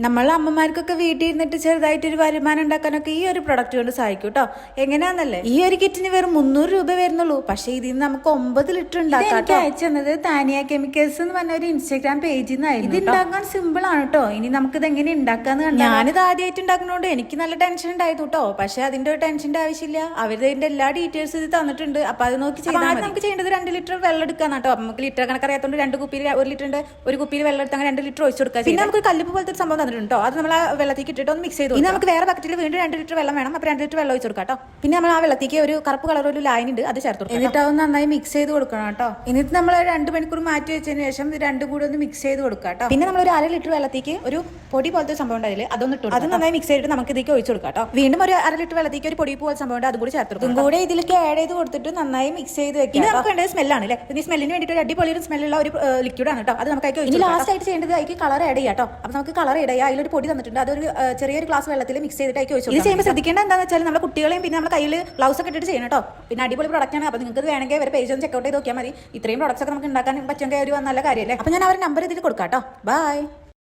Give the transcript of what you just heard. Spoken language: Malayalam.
നമ്മളെ അമ്മമാർക്കൊക്കെ വീട്ടിൽ ഇരുന്നിട്ട് ചെറുതായിട്ടൊരു വരുമാനം ഉണ്ടാക്കാനൊക്കെ ഈ ഒരു പ്രൊഡക്റ്റ് കൊണ്ട് സഹായിക്കും കേട്ടോ. എങ്ങനെയാന്നല്ലേ, ഈ ഒരു കിറ്റിന് വെറും 300 രൂപ വരുന്നുള്ളൂ. പക്ഷേ ഇതിൽ നിന്ന് നമുക്ക് 9 ലിറ്റർ ഉണ്ടാക്കാം. അയച്ചു തന്നത് താനിയ കെമിക്കൽസ് എന്ന് പറഞ്ഞ ഒരു ഇൻസ്റ്റാഗ്രാം പേജിൽ നിന്നായിരുന്നു. ഇത് ഉണ്ടാക്കാൻ സിമ്പിൾ ആണ് കേട്ടോ. ഇനി നമുക്കിത് എങ്ങനെ ഉണ്ടാക്കാന്ന് കണ്ടാൽ, ഞാനിത് ആദ്യമായിട്ട് ഉണ്ടാക്കുന്നതുകൊണ്ട് എനിക്ക് നല്ല ടെൻഷൻ ഉണ്ടായിരുന്നു കേട്ടോ. പക്ഷെ അതിന്റെ ഒരു ടെൻഷന്റെ ആവശ്യമില്ല. അവരുടെ എല്ലാ ഡീറ്റെയിൽസ് ഇത് തന്നിട്ടുണ്ട്. അപ്പൊ അത് നോക്കി ചെയ്താൽ നമുക്ക് ചെയ്യേണ്ടത് 2 ലിറ്റർ വെള്ളം എടുക്കാൻ കേട്ടോ. നമുക്ക് ലിറ്റർ കണക്കറിയാത്തോണ്ട് 2 കുപ്പിയിൽ 1 ലിറ്ററിന്റെ ഒരു കുപ്പിയിൽ വെള്ളം എടുത്താൽ 2 ലിറ്റർ ഒഴിച്ചു കൊടുക്കുക. പിന്നെ നമുക്ക് കല്ലുപ്പ് പോലത്തെ ഒരു സംഭവം തന്നിട്ടുണ്ടോ, അത് നമ്മൾ ആ വെള്ളത്തേക്ക് ഇട്ടിട്ട് ഒന്ന് മിക്സ് ചെയ്തു. ഇനി നമുക്ക് വേറെ ബക്കറ്റിൽ വീണ്ടും 2 ലിറ്റർ വെള്ളം വേണം. അപ്പോൾ 2 ലിറ്റർ വെള്ളം ഒഴിച്ചു കൊടുക്കാം കേട്ടോ. പിന്നെ നമ്മൾ ആ വെള്ളത്തേക്ക് ഒരു കറുപ്പ് കളർ ഒരു ലൈൻ ഉണ്ട്, അത് ചേർത്ത് കൊടുക്കും. എന്നിട്ട് അത് നന്നായി മിക്സ് ചെയ്ത് കൊടുക്കണം കേട്ടോ. എന്നിട്ട് നമ്മൾ 2 മണിക്കൂർ മാറ്റി വെച്ചതിന് ശേഷം ഇത് രണ്ടും കൂടി ഒന്ന് മിക്സ് ചെയ്ത് കൊടുക്കാം കേട്ടോ. പിന്നെ നമ്മൾ ഒരു 1/2 ലിറ്റർ വെള്ളത്തേക്ക് ഒരു പൊടി പോലത്തെ സംഭവം ഉണ്ടായില്ലേ, അതൊന്ന് ഇട്ടു. അത് നന്നായി മിക്സ് ചെയ്തിട്ട് നമുക്ക് ഇതിലേക്ക് ഒഴിച്ചു കൊടുക്കാം കേട്ടോ. വീണ്ടും ഒരു 1/2 ലിറ്റർ വെള്ളത്തേക്ക് ഒരു പൊടി പോലത്തെ സംഭവം ഉണ്ട്, അതും കൂടി ചേർത്ത് കൊടുക്കും. കൂടെ ഇതിലേക്ക് ആഡ് ചെയ്ത് കൊടുത്തിട്ട് നന്നായി മിക്സ് ചെയ്ത് വെക്കാം. നമുക്ക് വേണ്ടത് സ്മെല്ലാണ് അല്ലേ. ഈ സ്മെല്ലിന് വേണ്ടിയിട്ട് ഒരു അടിപൊളി ഒരു സ്മെല്ലുള്ള ഒരു ലിക്വിഡ് ആണ് കേട്ടോ. അത് നമുക്ക് ഇനി ലാസ്റ്റ് ആയിട്ട് ചെയ്യേണ്ടത് അതിലേക്ക് കളർ ആഡ് ചെയ്യാം കേട്ടോ. അപ്പോൾ നമുക്ക് കളർ ആഡ് ചെയ്യാം. അതിലൊരു പൊടി തന്നിട്ടുണ്ട്, അതൊരു ചെറിയൊരു ഗ്ലാസ് വെള്ളത്തിൽ മിക്സ് ചെയ്തിട്ട് ഒഴിച്ചു. ഇത് ചെയ്യുമ്പോൾ ശ്രദ്ധിക്കേണ്ട എന്താണെന്ന് വെച്ചാൽ നമ്മുടെ കുട്ടികളെയും പിന്നെ നമ്മുടെ കയ്യിൽ ഗ്ലൗസ് ഒക്കെ ഇട്ടിട്ട് ചെയ്യണം കേട്ടോ. പിന്നെ അടിപൊളി പ്രൊഡക്റ്റ് ആണ്. അപ്പോൾ നിങ്ങൾക്ക് വേണമെങ്കിൽ ഒരു പേജ് ഒന്ന് ചെക്കൗട്ട് ചെയ്ത് നോക്കിയാൽ മതി. ഇത്രയും പ്രൊഡക്ട്സ് ഒക്കെ നമുക്ക് ഉണ്ടാക്കാൻ പറ്റുമെങ്കിൽ ഒരു നല്ല കാര്യമല്ലേ. അപ്പോൾ ഞാൻ അവരുടെ നമ്പർ ഇതിൽ കൊടുക്കാം കേട്ടോ. ബൈ.